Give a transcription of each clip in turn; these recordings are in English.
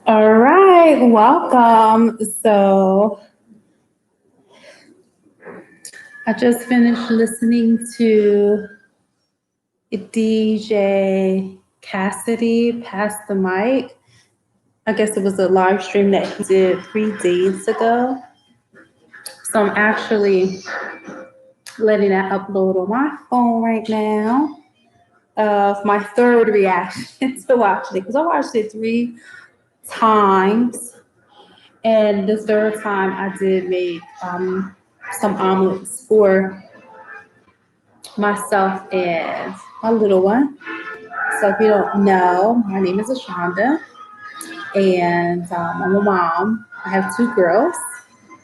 All right, welcome. So I just finished listening to DJ Cassidy pass the mic. I guess it was a live stream that he did 3 days ago. So I'm actually letting that upload on my phone right now of my third reaction to watching it because I watched it 3 times. And the third time I did make some omelets for myself and my little one. So if you don't know, my name is Ashonda, and I'm a mom. I have 2 girls.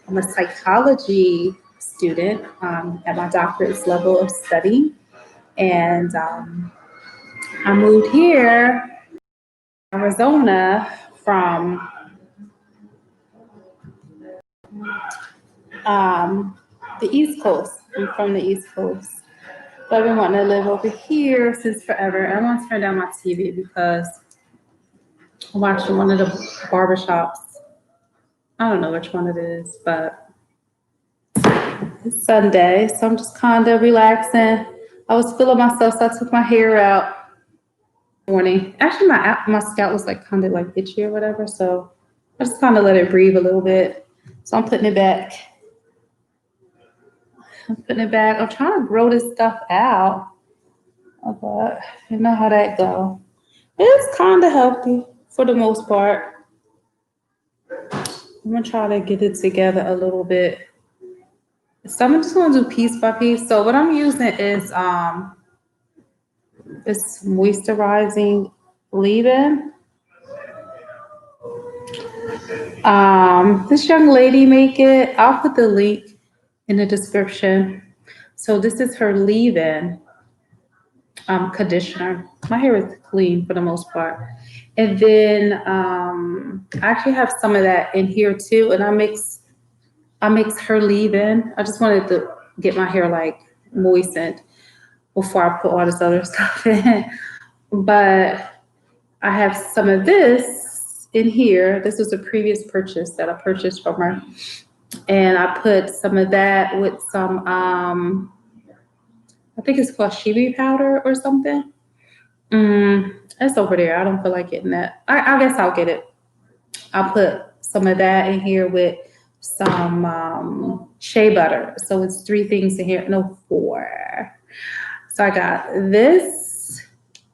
I'm a psychology student at my doctorate's level of study, and I moved here, Arizona, from the East Coast. I'm from the East Coast. But I've been wanting to live over here since forever. I want to turn down my TV because I'm watching one of the barbershops. I don't know which one it is, but it's Sunday, so I'm just kind of relaxing. I was feeling myself, so I took my hair out morning. Actually, my scalp was like kind of like itchy or whatever, so I just kind of let it breathe a little bit. So I'm putting it back. I'm trying to grow this stuff out, but you know how that go. It's kind of healthy for the most part. I'm gonna try to get it together a little bit. So I'm just gonna do piece by piece. So what I'm using is this moisturizing leave-in. This young lady make it. I'll put the link in the description. So this is her leave-in conditioner. My hair is clean for the most part. And then I actually have some of that in here too. And I mix her leave-in. I just wanted to get my hair like moistened before I put all this other stuff in. But I have some of this in here. This was a previous purchase that I purchased from her. And I put some of that with some, I think it's called Shibi powder or something. It's over there. I don't feel like getting that. I guess I'll get it. I'll put some of that in here with some shea butter. So it's 3 things in here. No, 4. So I got this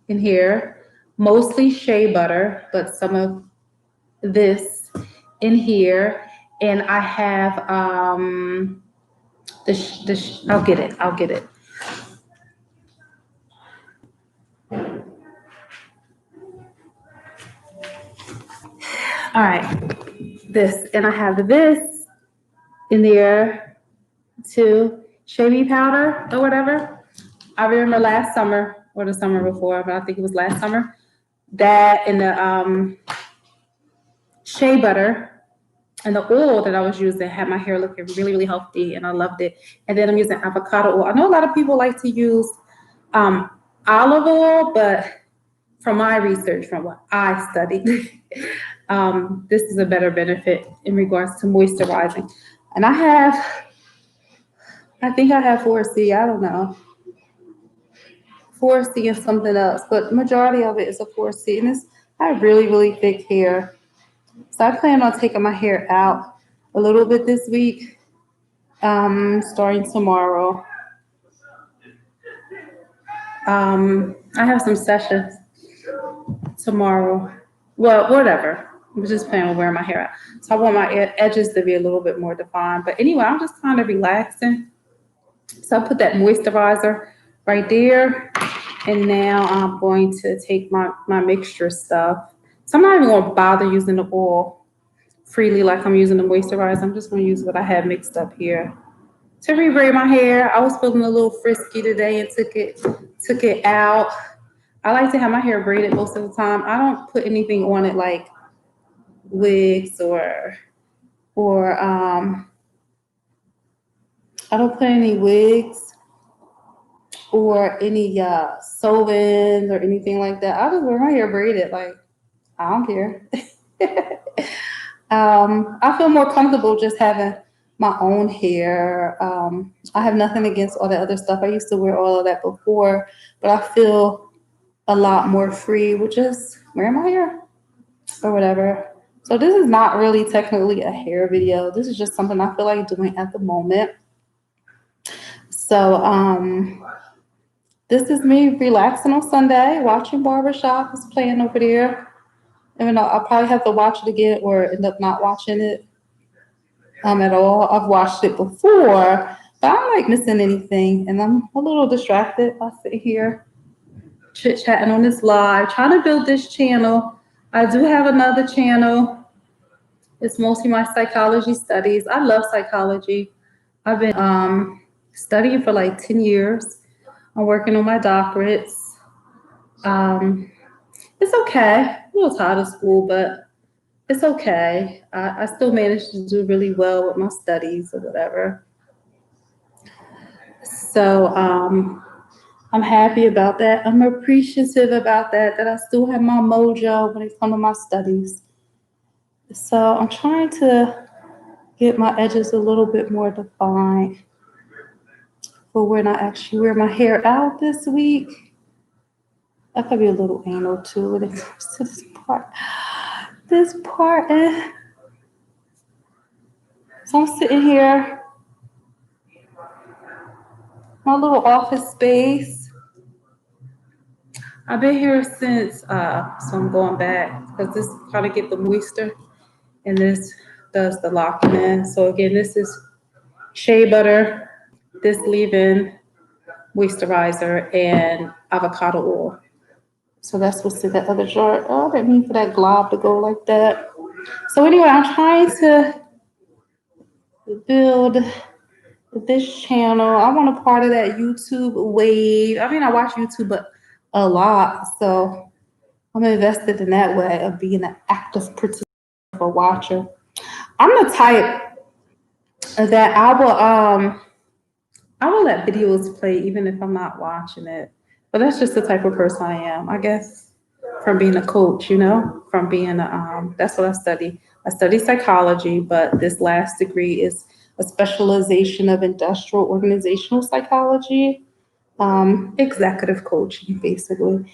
in here, mostly shea butter, but some of this in here. And I have I'll get it. All right, this, and I have this in there too, shaving powder or whatever. I remember last summer or the summer before, but I think it was last summer, that and the shea butter and the oil that I was using had my hair looking really, really healthy, and I loved it. And then I'm using avocado oil. I know a lot of people like to use olive oil, but from my research, from what I studied, this is a better benefit in regards to moisturizing. And I think I have 4C, I don't know, 4C and something else, but the majority of it is a 4C. And I have really, really thick hair. So I plan on taking my hair out a little bit this week, starting tomorrow. I have some sessions tomorrow. Well, whatever. I'm just planning on wearing my hair out. So I want my edges to be a little bit more defined. But anyway, I'm just kind of relaxing. So I put that moisturizer right there. And now I'm going to take my mixture stuff. So I'm not even going to bother using the oil freely like I'm using the moisturizer. I'm just going to use what I have mixed up here. To rebraid my hair, I was feeling a little frisky today and took it out. I like to have my hair braided most of the time. I don't put anything on it like wigs or I don't put any wigs or any sew-ins or anything like that. I just wear my hair braided. Like, I don't care. I feel more comfortable just having my own hair. I have nothing against all the other stuff. I used to wear all of that before, but I feel a lot more free with just wearing my hair or whatever. So this is not really technically a hair video. This is just something I feel like doing at the moment. So this is me relaxing on Sunday, watching Barbershop. It's playing over there. Even though I'll probably have to watch it again or end up not watching it at all. I've watched it before, but I don't like missing anything. And I'm a little distracted. I sit here chit-chatting on this live, trying to build this channel. I do have another channel. It's mostly my psychology studies. I love psychology. I've been studying for like 10 years. I'm working on my doctorates. It's okay. I'm a little tired of school, but it's okay. I still managed to do really well with my studies or whatever. So I'm happy about that. I'm appreciative about that I still have my mojo when it comes to my studies. So I'm trying to get my edges a little bit more defined for when I actually wear my hair out this week. I could be a little anal too when it comes to this part. So I'm sitting here, my little office space. I've been here since, so I'm going back because this kind of get the moisture and this does the locking in. So again, this is shea butter, this leave-in moisturizer, and avocado oil. So that's what's in that other jar. Oh, I didn't mean for that glob to go like that. So anyway, I'm trying to build this channel. I want a part of that YouTube wave. I mean, I watch YouTube, but a lot. So I'm invested in that way of being an active participant, a watcher. I'm the type that I will let videos play even if I'm not watching it. But that's just the type of person I am, I guess, from being a coach, from being that's what I study. I study psychology, but this last degree is a specialization of industrial organizational psychology, executive coaching, basically.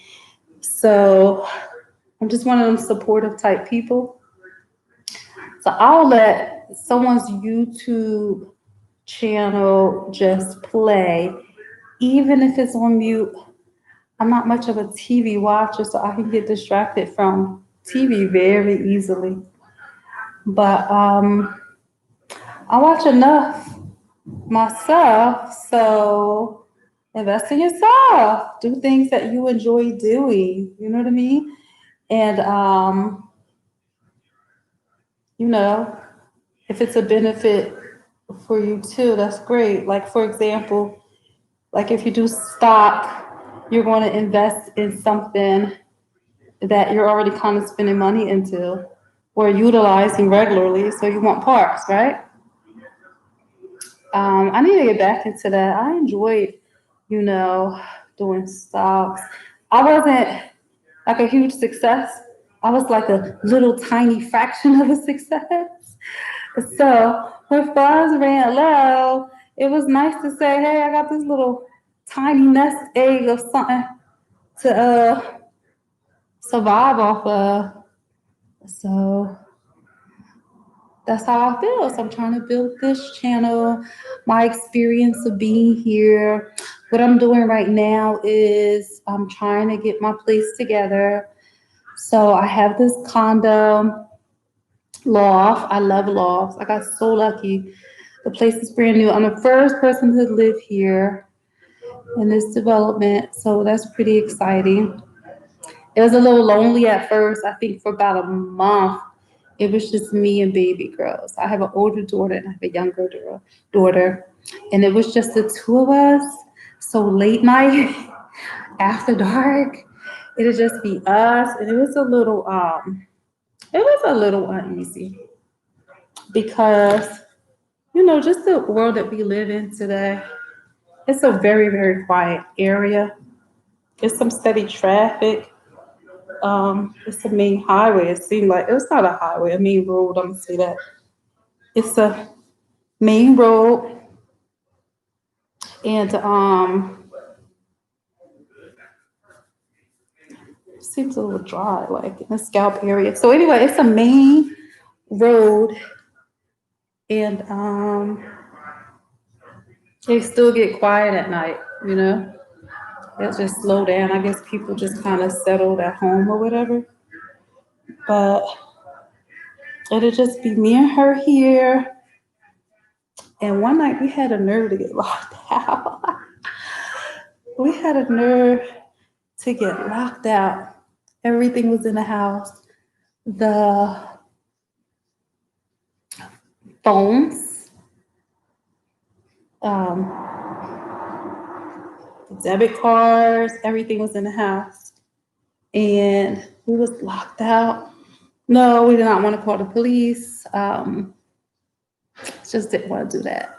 So I'm just one of them supportive type people. So I'll let someone's YouTube channel just play, even if it's on mute. I'm not much of a TV watcher, so I can get distracted from TV very easily. But I watch enough myself, so invest in yourself. Do things that you enjoy doing. You know what I mean? And if it's a benefit for you too, that's great. Like for example, like if you do stock, you're going to invest in something that you're already kind of spending money into or utilizing regularly. So you want parts, right? I need to get back into that. I enjoyed, doing stocks. I wasn't like a huge success. I was like a little tiny fraction of a success. So when funds ran low, it was nice to say, hey, I got this little tiny nest egg of something to survive off of. So that's how I feel. So I'm trying to build this channel, my experience of being here. What I'm doing right now is I'm trying to get my place together. So I have this condo loft. I love lofts. I got so lucky. The place is brand new. I'm the first person to live here in this development. So that's pretty exciting. It was a little lonely at first. I think for about a month, it was just me and baby girls. I have an older daughter and I have a younger daughter. And it was just the two of us. So late night, after dark, it'd just be us. And it was a little uneasy because, just the world that we live in today. It's a very, very quiet area. There's some steady traffic. It's a main highway. It seemed like it's not a highway, a main road. I'm gonna say that. It's a main road, and seems a little dry, like in the scalp area. So anyway, it's a main road, and they still get quiet at night. You know, it just slow down. I guess people just kind of settled at home or whatever. But it'll just be me and her here. And one night we had a nerve to get locked out. We had a nerve to get locked out. Everything was in the house. The phones, um, debit cards, everything was in the house. And we was locked out. No, we did not want to call the police. Just didn't want to do that.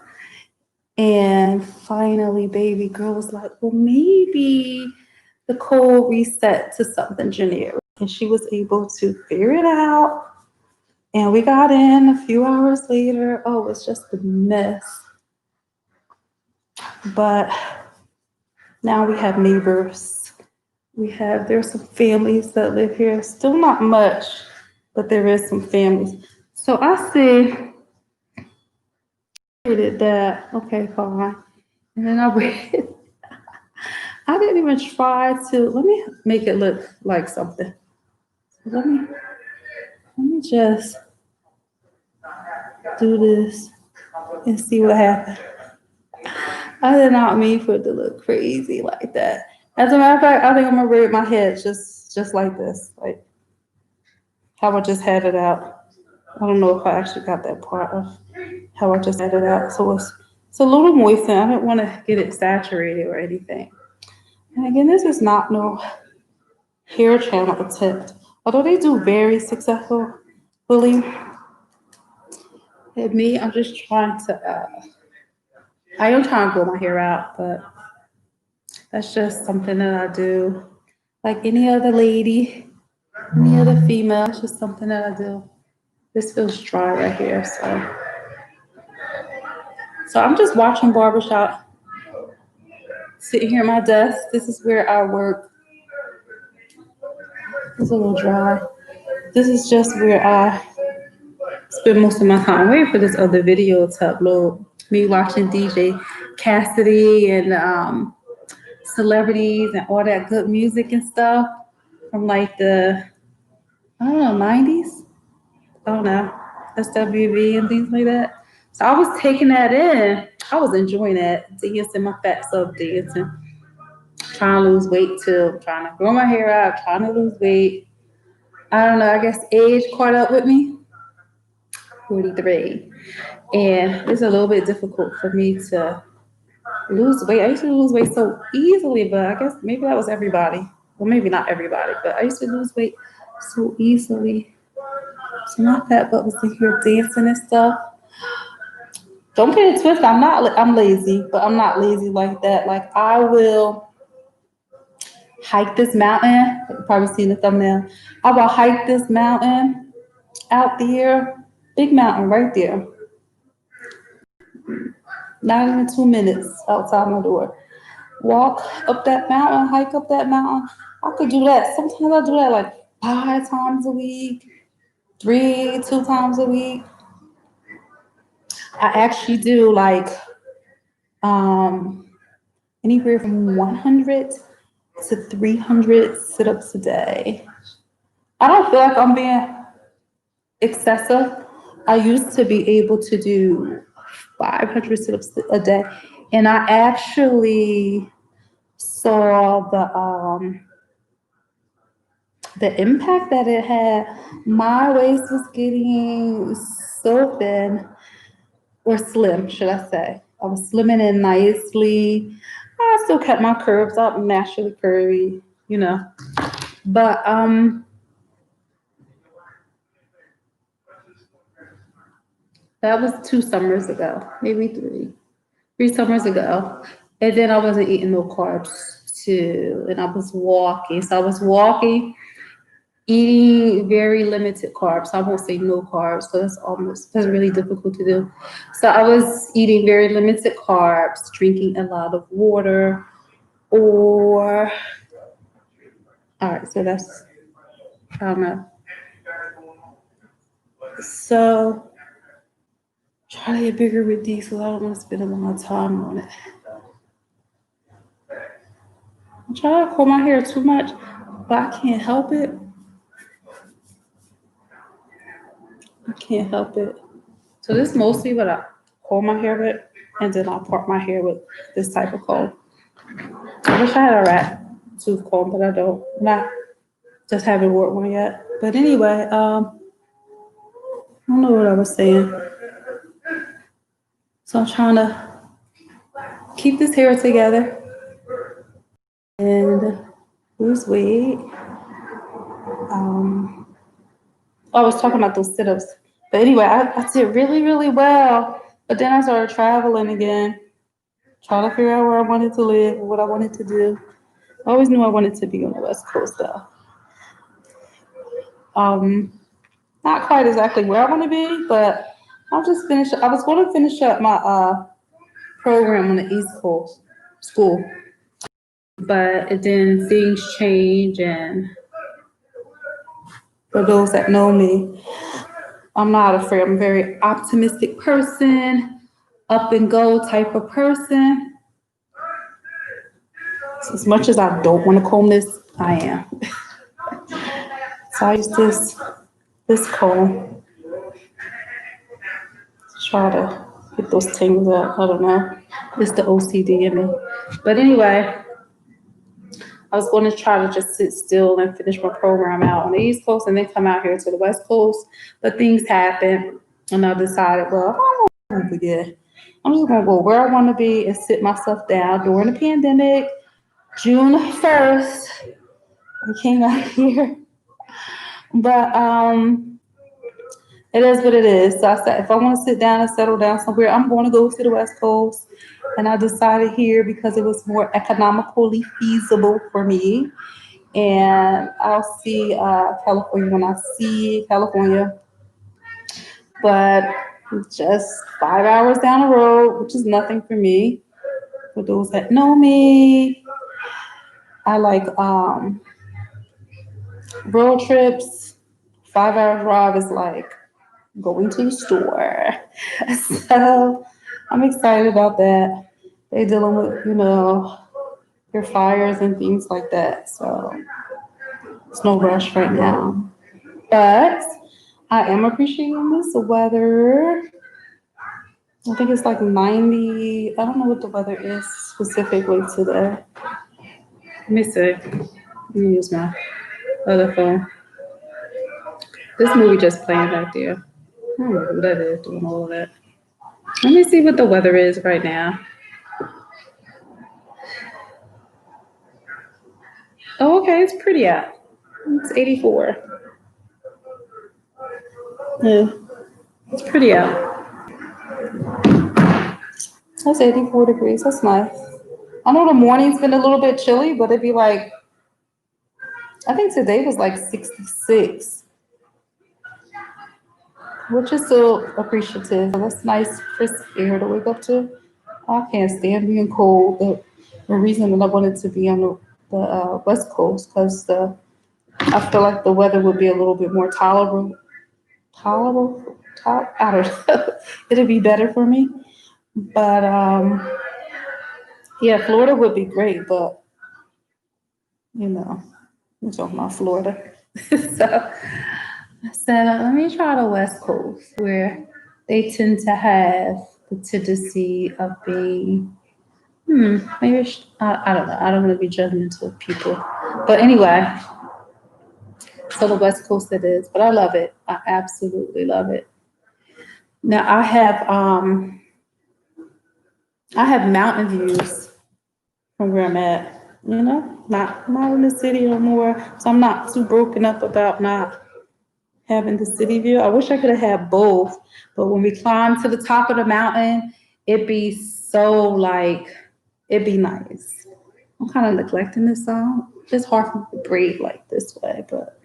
And finally, baby girl was like, well, maybe the code reset to something generic. And she was able to figure it out. And we got in a few hours later. Oh, it was just a mess. But now we have neighbors. There's some families that live here. Still not much, but there is some families. So I see that, okay, fine. And then I read, I didn't even try to, let me make it look like something. Let me just do this and see what happens. I did not mean for it to look crazy like that. As a matter of fact, I think I'm gonna braid my head just like this, like how I just had it out. I don't know if I actually got that part of how I just had it out. So it's a little moistened. I didn't want to get it saturated or anything. And again, this is not no hair channel attempt. Although they do very successfully. And me, I'm just trying to I am trying to grow my hair out, but that's just something that I do. Like any other lady, any other female, it's just something that I do. This feels dry right here, so I'm just watching Barbershop, sitting here at my desk. This is where I work. It's a little dry. This is just where I spend most of my time. Waiting for this other video to upload. Me watching DJ Cassidy and celebrities and all that good music and stuff from like the, I don't know, 90s. I don't know, SWV and things like that. So I was taking that in. I was enjoying that, dancing, my fat self dancing, trying to lose weight too, trying to grow my hair out, trying to lose weight. I don't know, I guess age caught up with me, 43. And it's a little bit difficult for me to lose weight. I used to lose weight so easily, but I guess maybe that was everybody. Well, maybe not everybody, but I used to lose weight so easily. So my fat butt was in here dancing and stuff. Don't get it twisted. I'm lazy, but I'm not lazy like that. Like I will hike this mountain. You've probably seen the thumbnail. I will hike this mountain out there. Big mountain right there. Not even 2 minutes outside my door. Walk up that mountain, hike up that mountain. I could do that. Sometimes I do that like 5 times a week, 2 times a week. I actually do like anywhere from 100 to 300 sit-ups a day. I don't feel like I'm being excessive. I used to be able to do 500 sit-ups a day, and I actually saw the impact that it had. My waist was getting so thin, or slim, should I say. I was slimming in nicely. I still kept my curves up, naturally curvy, you know. But that was 2 summers ago, maybe 3 summers ago. And then I wasn't eating no carbs too. And I was walking. So I was walking, eating very limited carbs. I won't say no carbs, so that's really difficult to do. So I was eating very limited carbs, drinking a lot of water, or all right, so that's I don't know. So try to get bigger with these because I don't want to spend a lot of time on it. I'm trying to comb my hair too much, but I can't help it. I can't help it. So this is mostly what I comb my hair with, and then I'll part my hair with this type of comb. I wish I had a rat tooth comb, but I don't. Not just haven't worked one yet. But anyway, I don't know what I was saying. So I'm trying to keep this hair together and lose weight. I was talking about those sit-ups. But anyway, I did really, really well. But then I started traveling again, trying to figure out where I wanted to live, what I wanted to do. I always knew I wanted to be on the West Coast though. Not quite exactly where I want to be, but I was going to finish up my program on the East Coast school. But then things change, and for those that know me, I'm not afraid. I'm a very optimistic person, up and go type of person. So as much as I don't want to comb this, I am. So I use this comb to try to get those tangles out. I don't know. It's the OCD in me. But anyway, I was going to try to just sit still and finish my program out on the East Coast and then come out here to the West Coast. But things happened, and I decided, well, I don't forget. I'm just going to go where I want to be and sit myself down during the pandemic. June 1st, I came out here. But it is what it is. So I said, if I want to sit down and settle down somewhere, I'm going to go to the West Coast. And I decided here because it was more economically feasible for me. And I'll see California when I see California. But just 5 hours down the road, which is nothing for me. For those that know me, I like road trips. 5 hour drive is like going to the store. So I'm excited about that. They're dealing with, your fires and things like that. So it's no rush right now. But I am appreciating this weather. I think it's like 90. I don't know what the weather is specifically today. Let me see. Let me use my other phone. This movie just playing back there. I don't know who that is doing all of that. Let me see what the weather is right now. Oh, okay, it's pretty out. It's 84. Yeah, it's pretty out. That's 84 degrees. That's nice. I know the morning's been a little bit chilly, but it'd be like, I think today was like 66, which is still appreciative. That's nice, crisp air to wake up to. I can't stand being cold. The reason that I wanted to be on the West Coast because I feel like the weather would be a little bit more tolerable. I don't know. It'd be better for me. But yeah, Florida would be great, but we're talking about Florida. So I said, let me try the West Coast where they tend to have the tendency of being, maybe I don't know. I don't want to be judgmental of people. But anyway, so the West Coast it is, but I love it. I absolutely love it. Now I have mountain views from where I'm at, not in the city no more. So I'm not too broken up about not having the city view. I wish I could have had both, but when we climb to the top of the mountain, it'd be so like it'd be nice. I'm kind of neglecting this song. It's hard for me to breathe like this way, but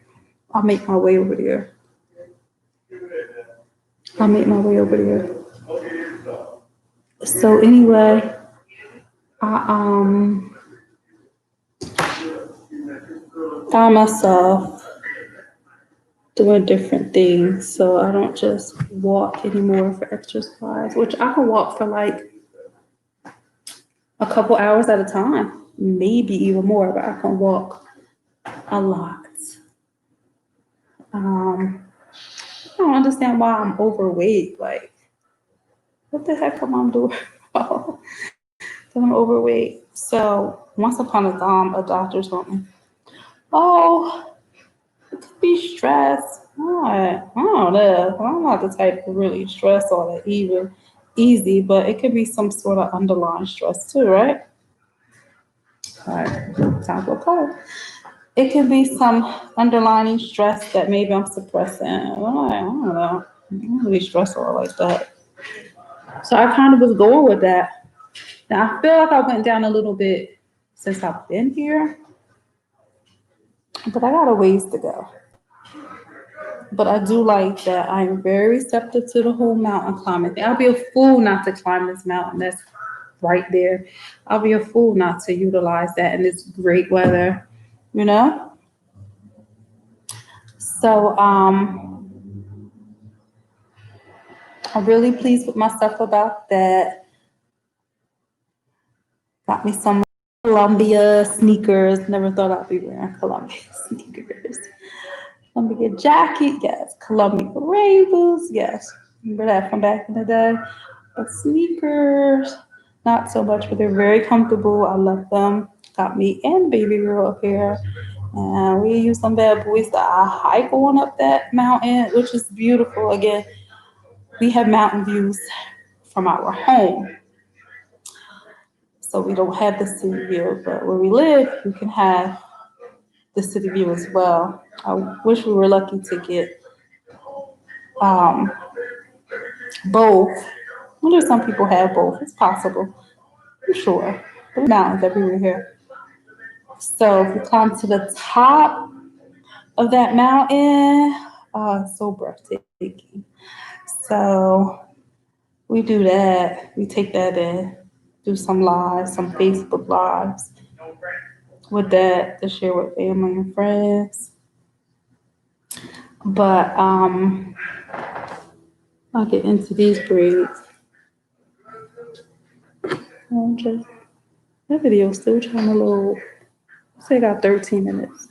I'll make my way over there. I'll make my way over there. So anyway, I find myself doing different things, so I don't just walk anymore for exercise, which I can walk for like a couple hours at a time, maybe even more, but I can walk a lot. I don't understand why I'm overweight. Like, what the heck am I doing wrong? That I'm overweight. So once upon a time, a doctor told me, "Oh, it could be stress." I don't know. I'm not the type to really stress all that even easy, but it could be some sort of underlying stress too, right? All right, time for a call. It can be some underlying stress that maybe I'm suppressing. I don't know. I don't really stress all like that. So I kind of was going with that. Now I feel like I went down a little bit since I've been here, but I got a ways to go. But I do like that I'm very receptive to the whole mountain climbing thing. I'll be a fool not to climb this mountain that's right there. I'll be a fool not to utilize that in this great weather, you know? So I'm really pleased with myself about that. Got me some Columbia sneakers. Never thought I'd be wearing Columbia sneakers. Columbia jacket, yes. Columbia Ravens, yes. Remember that from back in the day? But sneakers, not so much, but they're very comfortable. I love them. Got me and baby girl up here. And we use some bad boys to hike on up that mountain, which is beautiful. Again, we have mountain views from our home. So we don't have the city view, but where we live, we can have the city view as well. I wish we were lucky to get um, both. I wonder if some people have both. It's possible. I'm sure. There's mountains everywhere here. So if you climb to the top of that mountain, it's so breathtaking. So we do that. We take that in, do some lives, some Facebook lives with that to share with family and friends. But I'll get into these braids. Okay. That video's still trying to load. Say I got 13 minutes.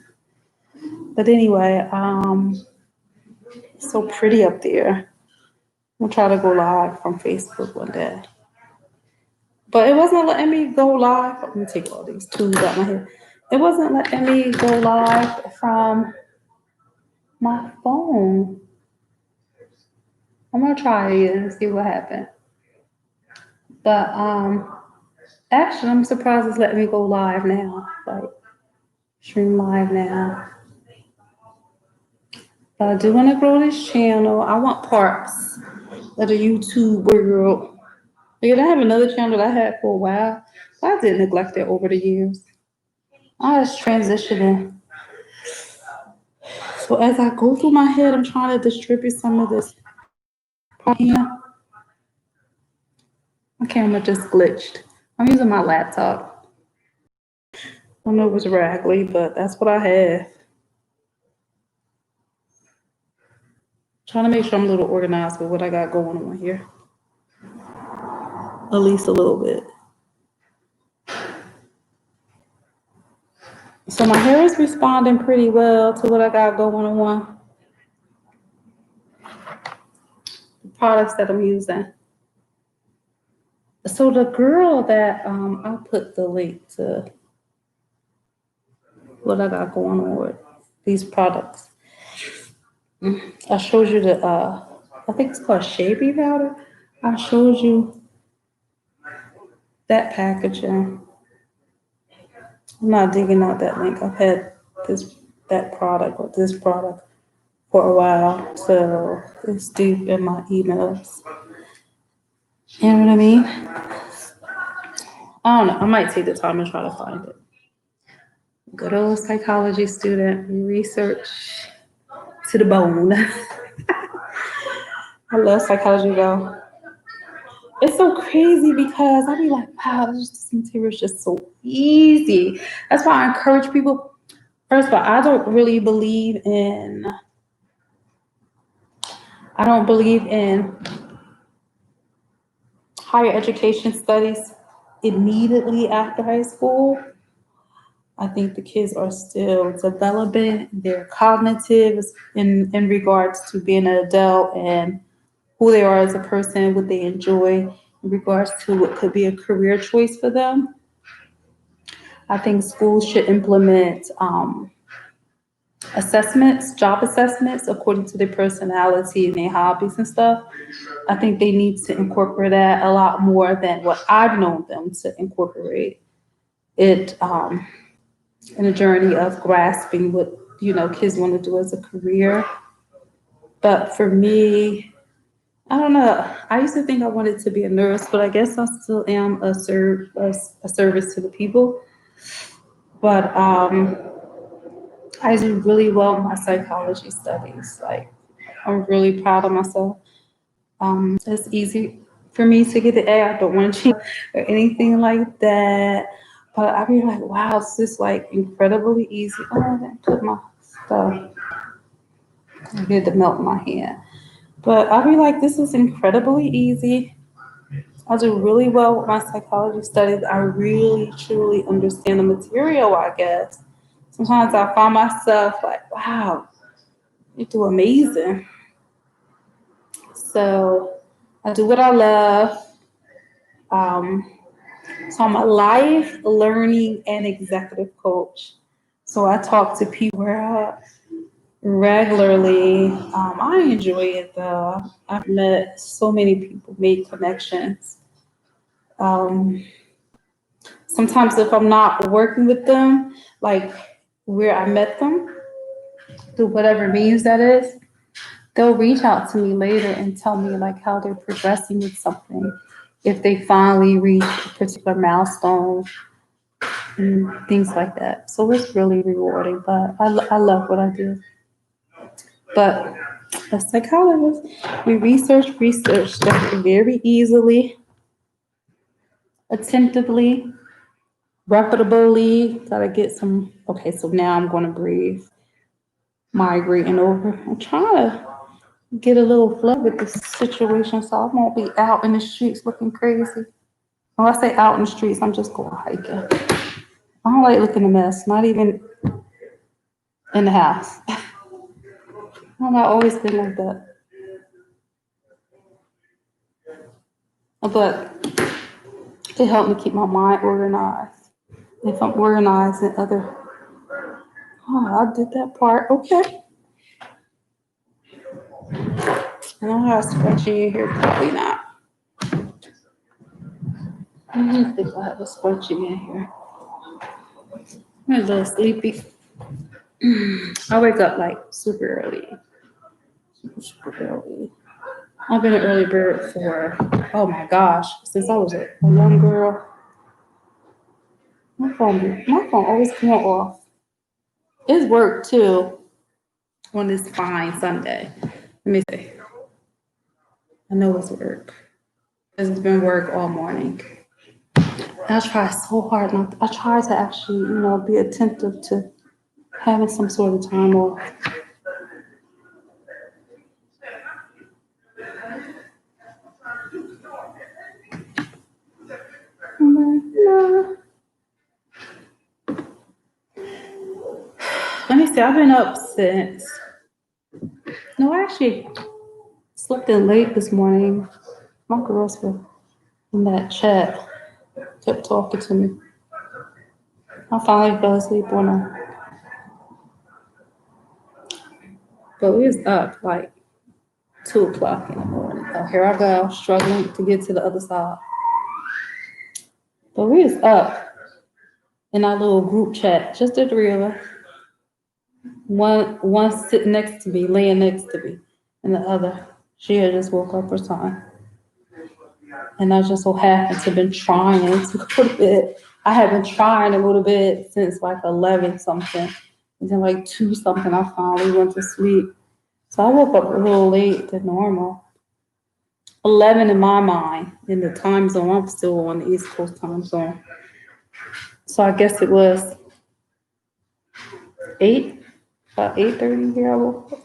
But anyway, it's so pretty up there. I'll try to go live from Facebook one day. But it wasn't letting me go live. Let me take all these tools out my head. It wasn't letting me go live from my phone. I'm gonna try it and see what happened. But actually I'm surprised it's letting me go live now. Like stream live now. But I do want to grow this channel. I want parts of the YouTube world. Again, I have another channel that I had for a while. I did neglect it over the years. I was transitioning. So as I go through my head, I'm trying to distribute some of this. My camera just glitched. I'm using my laptop. I don't know if it's raggedy, but that's what I have. Trying to make sure I'm a little organized with what I got going on here. At least a little bit. So my hair is responding pretty well to what I got going on. The products that I'm using. So the girl that I'll put the link to what I got going on with these products. I showed you the I think it's called Shavy Powder. I showed you that packaging. I'm not digging out that link. I've had this product for a while, so it's deep in my emails. You know what I mean? I don't know. I might take the time and try to find it. Good old psychology student, research to the bone. I love psychology though. It's so crazy because I be like, wow, this material is just so easy. That's why I encourage people. First of all, I don't believe in higher education studies immediately after high school. I think the kids are still developing their cognitive in regards to being an adult and who they are as a person, what they enjoy in regards to what could be a career choice for them. I think schools should implement assessments, job assessments, according to their personality and their hobbies and stuff. I think they need to incorporate that a lot more than what I've known them to incorporate it in a journey of grasping what kids want to do as a career. But for me, I don't know. I used to think I wanted to be a nurse, but I guess I still am a service to the people. But I do really well in my psychology studies. Like I'm really proud of myself. It's easy for me to get the A. I don't want to cheat or anything like that. But I be like, wow, this is like incredibly easy. Oh, I didn't put my stuff. I get to melt in my hand. But I be like, this is incredibly easy. I do really well with my psychology studies. I really, truly understand the material, I guess. Sometimes I find myself like, wow, you do amazing. So I do what I love. Um, so I'm a life learning and executive coach. So I talk to people regularly. I enjoy it though. I've met so many people, made connections. Um, Sometimes if I'm not working with them, like where I met them, through whatever means that is, they'll reach out to me later and tell me like how they're progressing with something, if they finally reach a particular milestone and things like that. So it's really rewarding, but I love what I do. But as psychologists, we research that very easily, attentively, repetably. Gotta get some. Okay, so now I'm gonna breathe, migrating over. I'm trying to get a little flow with this situation so I won't be out in the streets looking crazy. When I say out in the streets, I'm just going hiking. I don't like looking a mess, not even in the house. I've not always been like that. But it helped me keep my mind organized. If I'm organized in other, oh, I did that part. Okay. I don't have scrunchie in here, probably not. I don't think I have a scrunchie in here. I'm a little sleepy. I wake up like super early. Super early. I've been an early bird for, oh my gosh, since I was a young girl. My phone always come off. It's work too on this fine Sunday. Let me see. I know it's work. It's been work all morning. And I try so hard not. I try to actually, be attentive to having some sort of time off. Let me see. I've been up since. No, actually, slept in late this morning. My girls were in that chat, kept talking to me. I finally fell asleep on them. But we was up like 2 o'clock in the morning. So here I go, struggling to get to the other side. But we was up in our little group chat, just the three of us. One sitting next to me, laying next to me, and the other, she had just woke up or something. And I just so happened to been trying to go to bed. I have been trying to go to bed since like 11 something. And then like 2 something, I finally went to sleep. So I woke up a little late than normal. 11 in my mind in the time zone. I'm still on the East Coast time zone. So I guess it was 8, about 8:30 here. I woke up.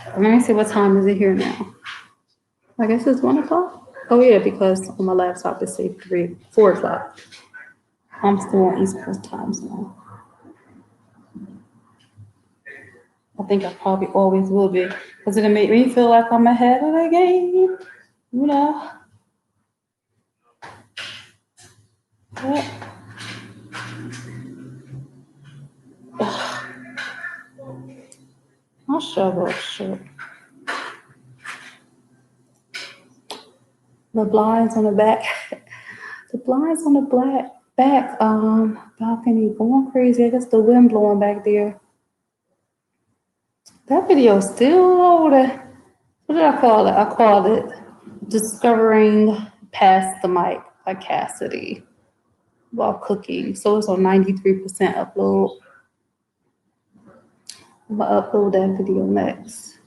Let me see what time is it here now. I guess it's 1 o'clock. Oh yeah, because on my laptop it says 4 o'clock. I'm still on East Coast time zone. I think I probably always will be because it'll make me feel like I'm ahead of the game, you know. But, I'll shovel shit. The blinds on the back, the blinds on the back balcony going crazy. I guess the wind blowing back there. That video still older. What did I call it? I called it Discovering Past the Mic by Cassidy while cooking. So it's on 93% upload. I'm gonna upload that video next.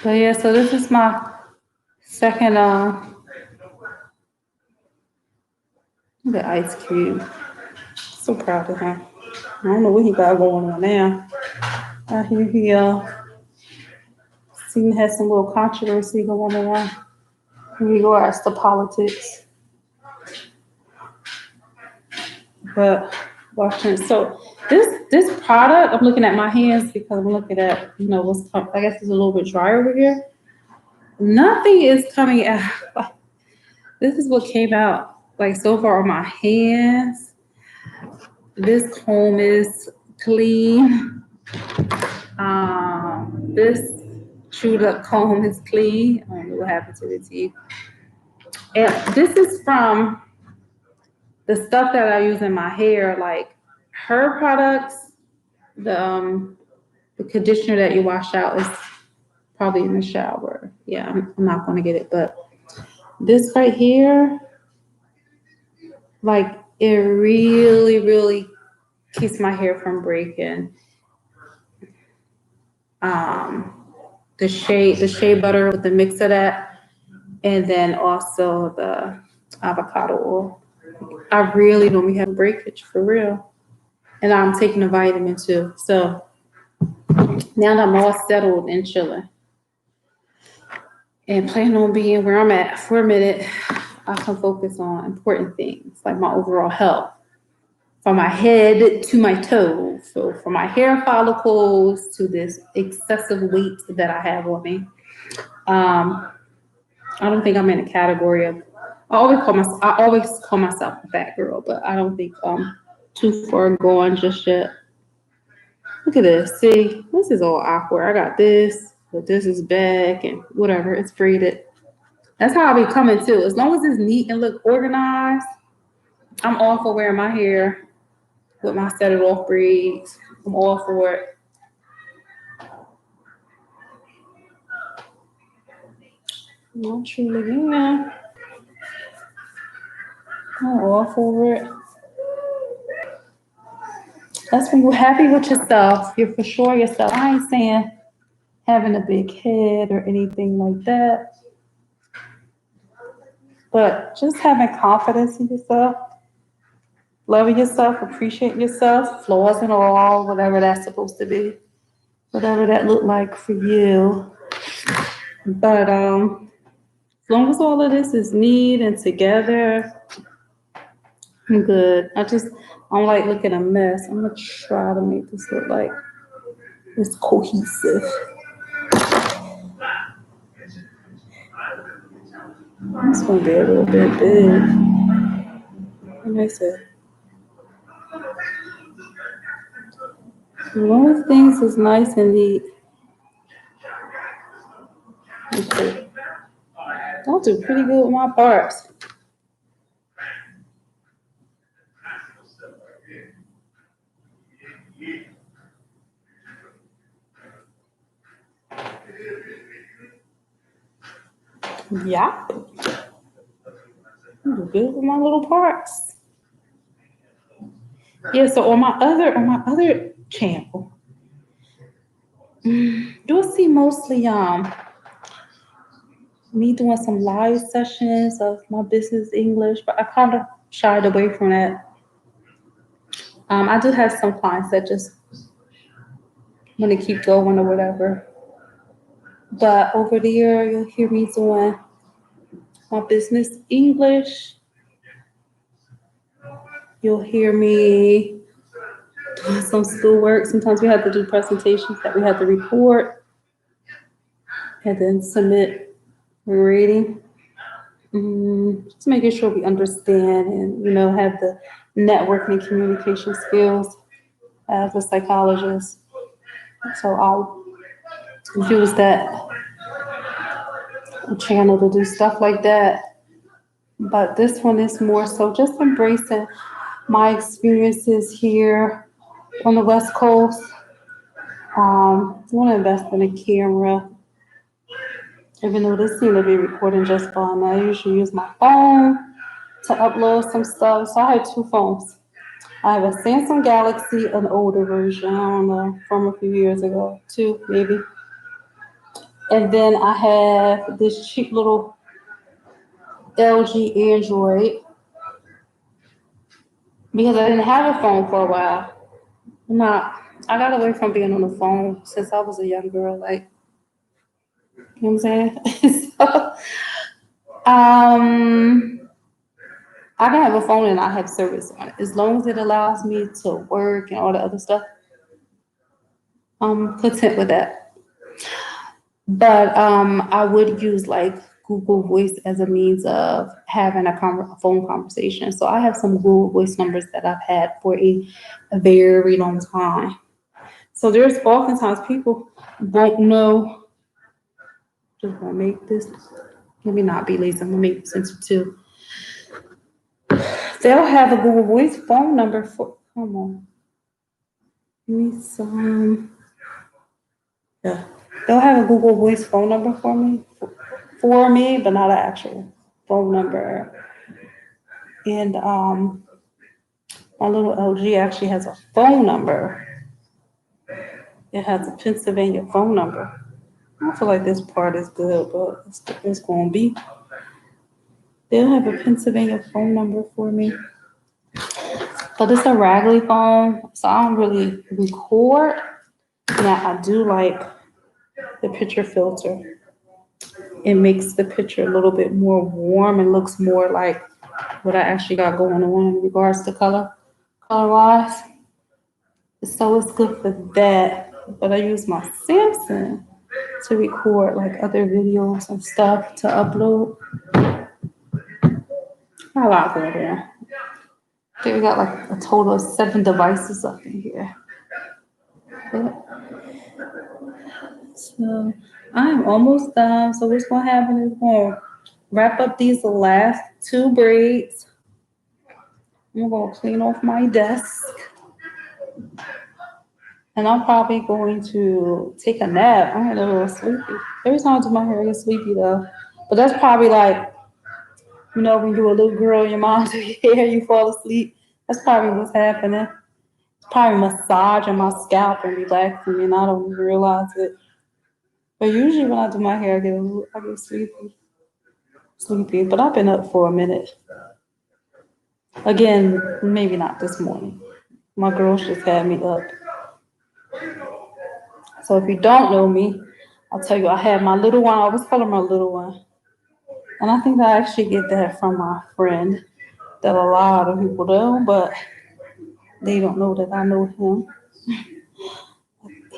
But yeah, so this is my second the Ice Cube. So proud of him. I don't know what he got going on now. I hear he seem to have some little controversy going on in regards to politics. But watching, so this product, I'm looking at my hands because I'm looking at, what's coming. I guess it's a little bit dry over here. Nothing is coming out. This is what came out like so far on my hands. This comb is clean. This chewed up comb is clean. I don't know what happened to the teeth. And this is from the stuff that I use in my hair, like her products. The conditioner that you wash out is probably in the shower. Yeah, I'm not going to get it, but this right here, like it really, really keeps my hair from breaking. The shea butter with the mix of that, and then also the avocado oil. I really don't be having breakage for real, and I'm taking a vitamin too. So now that I'm all settled and chilling, and planning on being where I'm at for a minute, I can focus on important things like my overall health, from my head to my toes. So from my hair follicles to this excessive weight that I have on me. I don't think I'm in a category of. I always call myself a fat girl, but I don't think I'm too far gone just yet. Look at this. See, this is all awkward. I got this, but this is back and whatever. It's braided. That's how I be coming too. As long as it's neat and look organized, I'm all for wearing my hair with my set it off braids. I'm all for it. Not true again. I'm all for it. That's when you're happy with yourself. You're for sure yourself. I ain't saying having a big head or anything like that, but just having confidence in yourself, loving yourself, appreciating yourself, flaws and all, whatever that's supposed to be, whatever that looked like for you. But as long as all of this is neat and together, I'm good. I don't like looking a mess. I'm gonna try to make this look like it's cohesive. This gonna be a little bit big. Let me see. As long as things is nice and neat. Okay. I'll do pretty good with my parts. Yeah, I'm good with my little parts. Yeah, so on my other channel, you'll see mostly me doing some live sessions of my business English, but I kind of shied away from that. I do have some clients that just want to keep going or whatever. But over there, you'll hear me doing my business English. You'll hear me doing some schoolwork. Sometimes we have to do presentations that we have to record and then submit for reading. Just making sure we understand and, have the networking and communication skills as a psychologist. So I'll use that channel to do stuff like that. But this one is more so just embracing my experiences here on the West Coast. I want to invest in a camera, even though this seemed to be recording just fine. I usually use my phone to upload some stuff. So I had two phones. I have a Samsung Galaxy, an older version, I don't know, from a few years ago, two maybe. And then I have this cheap little LG Android because I didn't have a phone for a while. I got away from being on the phone since I was a young girl, like, you know what I'm saying? So, I can have a phone and I have service on it. As long as it allows me to work and all the other stuff, I'm content with that. But I would use like Google Voice as a means of having a phone conversation. So I have some Google Voice numbers that I've had for a very long time. So there's oftentimes people don't know. Just gonna make this. Let me not be lazy. I'm gonna make this into two. They'll have a Google Voice phone number for. Come on. Give me some. Yeah. They'll have a Google Voice phone number for me, but not an actual phone number. And my little LG actually has a phone number. It has a Pennsylvania phone number. I don't feel like this part is good, but it's going to be. They'll have a Pennsylvania phone number for me. But it's a Raggly phone, so I don't really record. Now, I do like the picture filter. It makes the picture a little bit more warm and looks more like what I actually got going on in regards to color wise. So it's good for that. But I use my Samsung to record like other videos and stuff to upload. Not a lot going on. I think we got like a total of 7 devices up in here. Yeah. So I'm almost done. So what's gonna happen is we're gonna wrap up these last 2 braids. I'm gonna clean off my desk. And I'm probably going to take a nap. I'm getting a little sleepy. Every time I do my hair, I get sleepy though. But that's probably like, when you're a little girl, your mom do your hair, you fall asleep. That's probably what's happening. It's probably massaging my scalp and relaxing me, and I don't even realize it. But usually when I do my hair, I get sleepy. But I've been up for a minute. Again, maybe not this morning. My girls just had me up. So if you don't know me, I'll tell you, I had my little one. I always call her my little one. And I think I actually get that from my friend that a lot of people do, but they don't know that I know him.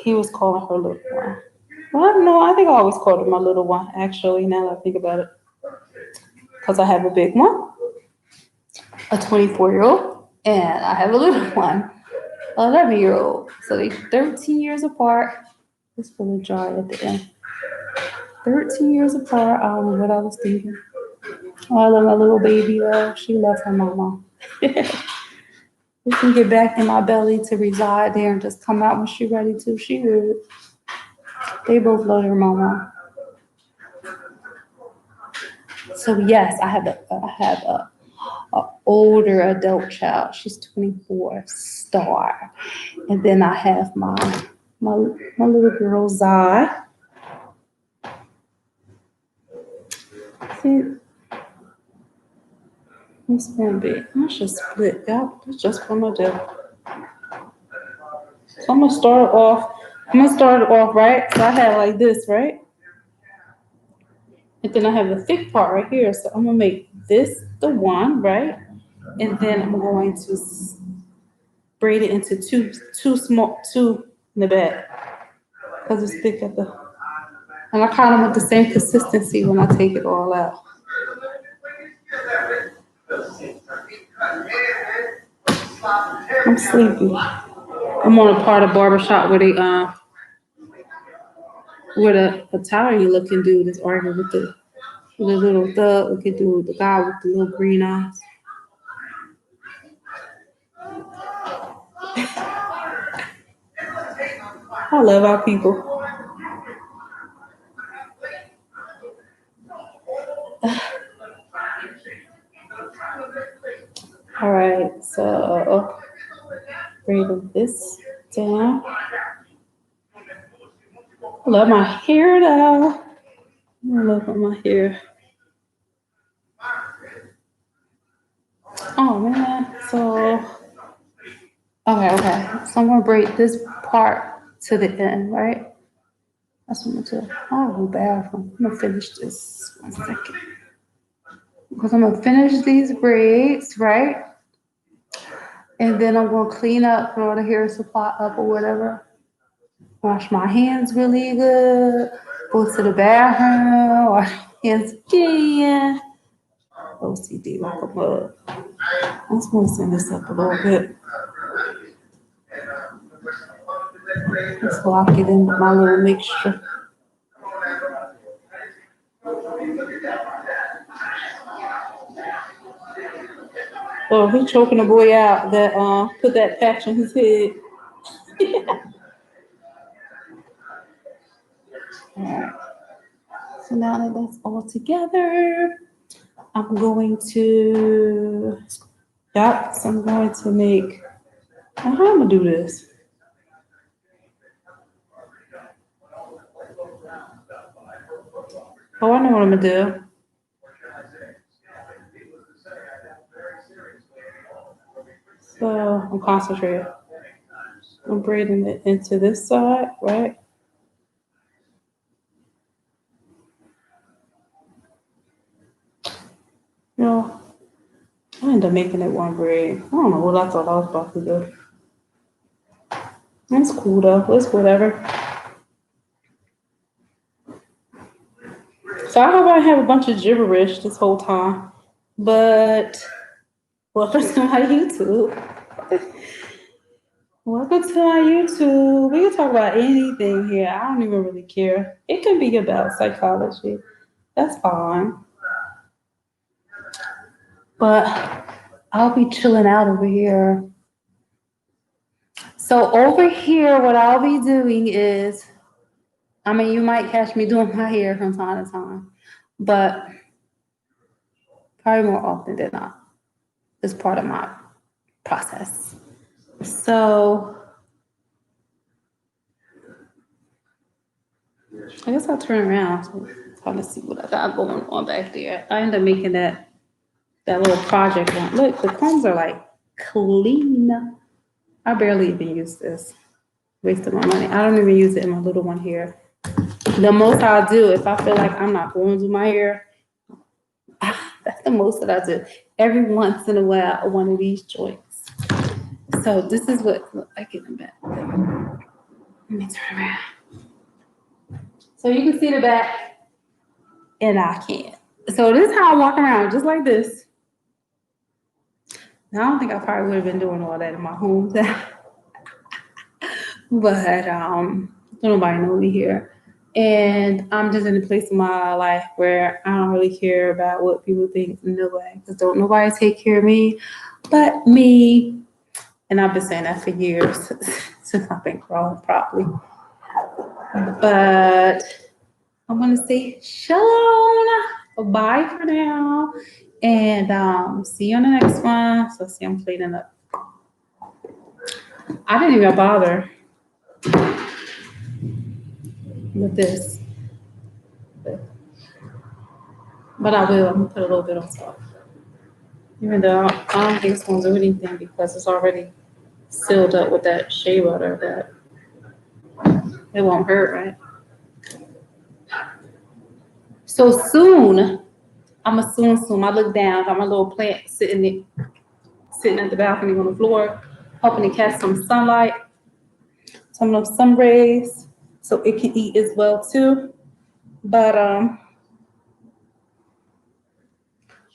He was calling her little one. Well, I don't know. I think I always called her my little one, actually, now that I think about it. Because I have a big one, a 24-year-old, and I have a little one, 11-year-old. So they're 13 years apart. It's full of joy at the end. 13 years apart. I don't know what I was thinking. Oh, I love my little baby though. She loves her mama. We can get back in my belly to reside there and just come out when she's ready to. She would. They both love their mama. So yes, I have a older adult child. She's 24, Star, and then I have my little girl Zai. See, it's gonna be. I should split. Yeah, that's just what I'm gonna do. So I'm gonna start off. I'm gonna start it off right. So I have like this, right? And then I have the thick part right here. So I'm gonna make this the one, right? And then I'm going to braid it into two in the back because it's thick at the. And I kind of want the same consistency when I take it all out. I'm sleepy. I'm on a part of barbershop where the Italian looking dude is arguing with the little thug looking dude, the guy with the little green eyes. I love our people. All right, so braid this down. I love my hair though. I love my hair. Oh man, so okay. So I'm gonna braid this part to the end, right? That's what I'm gonna do. Oh, go bathroom. I'm gonna finish this 1 second. Because I'm gonna finish these braids, right? And then I'm gonna clean up, put all the hair supply up or whatever. Wash my hands really good. Go to the bathroom, wash my hands again. OCD like a mug. I just want to send this up a little bit. Let's lock it in with my little mixture. Oh, he's choking the boy out that put that patch in his head. All right. So now that that's all together, I'm going to, so I'm going to make, now how am I gonna do this? Oh, I know what I'm gonna do. So I'm concentrating. I'm braiding it into this side, right? No, I ended up making it one braid. I don't know what I thought I was about to do. It's cool though. It's whatever. So I hope I have a bunch of gibberish this whole time. But welcome to my YouTube. Welcome to my YouTube. We can talk about anything here. I don't even really care. It can be about psychology. That's fine. But I'll be chilling out over here. So over here, what I'll be doing is, I mean, you might catch me doing my hair from time to time, but probably more often than not. It's part of my process. So I guess I'll turn around so it's hard to see what I got going on back there. I ended up making that little project one. Look, the combs are like clean. I barely even use this. Wasted my money. I don't even use it in my little one here. The most I'll do if I feel like I'm not going to do my hair, that's the most that I do. Every once in a while, one of these joints. So this is what I get in back. Let me turn around. So you can see the back, and I can't. So this is how I walk around, just like this. Now, I don't think I probably would have been doing all that in my hometown. But nobody know me here. And I'm just in a place in my life where I don't really care about what people think nobody, because don't nobody take care of me but me. And I've been saying that for years since I've been growing properly. But I want to say shalom So bye for now. And see you on the next one. So see, I'm cleaning up. I didn't even bother with this, but I will. I'm gonna put a little bit on top. Even though I don't think it's gonna do anything because it's already sealed up with that shea butter, but it won't hurt, right? So soon, I'm soon. I look down, got my little plant sitting at the balcony on the floor, hoping to catch some sunlight, some of those sun rays, so it can eat as well too. But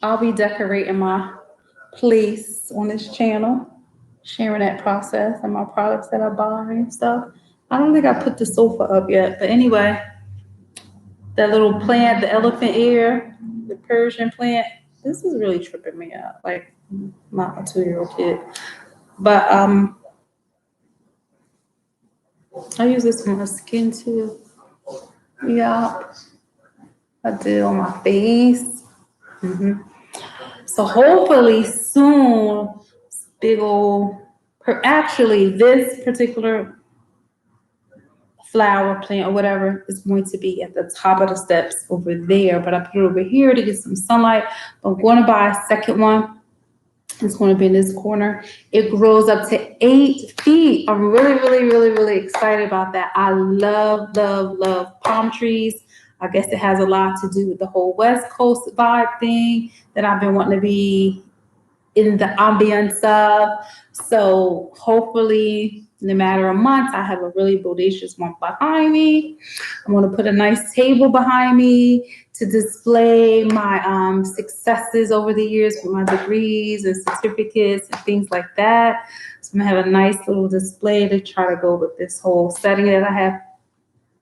I'll be decorating my place on this channel, sharing that process and my products that I buy and stuff. I don't think I put the sofa up yet, but anyway, that little plant, the elephant ear, the Persian plant, this is really tripping me out. Like, not a 2-year-old kid. But I use this for my skin too. Yeah, I did on my face. So hopefully soon, big old, actually this particular flower plant or whatever is going to be at the top of the steps over there, but I put it over here to get some sunlight. I'm going to buy a second one. It's going to be in this corner. It grows up to 8 feet. I'm really excited about that. I love palm trees. I guess it has a lot to do with the whole West Coast vibe thing that I've been wanting to be in the ambience of. So hopefully in a matter of months, I have a really bodacious one behind me. I'm going to put a nice table behind me to display my successes over the years with my degrees and certificates and things like that. So I'm going to have a nice little display to try to go with this whole setting that I have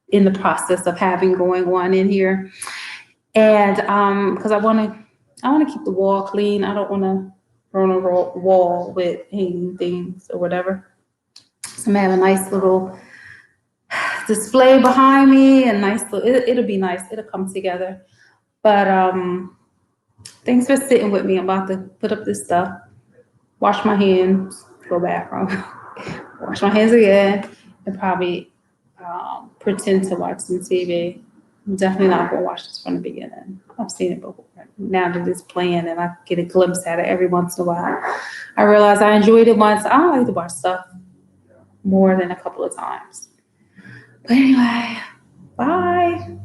in the process of having going on in here. And because I want to keep the wall clean. I don't want to run a wall with hanging things or whatever. So I'm gonna have a nice little display behind me and it'll be nice. It'll come together. But thanks for sitting with me. I'm about to put up this stuff, wash my hands, go back, wash my hands again, and probably pretend to watch some TV. I'm definitely not gonna watch this from the beginning. I've seen it before. Now that it's playing and I get a glimpse at it every once in a while, I realize I enjoyed it once. I don't like to watch stuff more than a couple of times. But anyway, bye.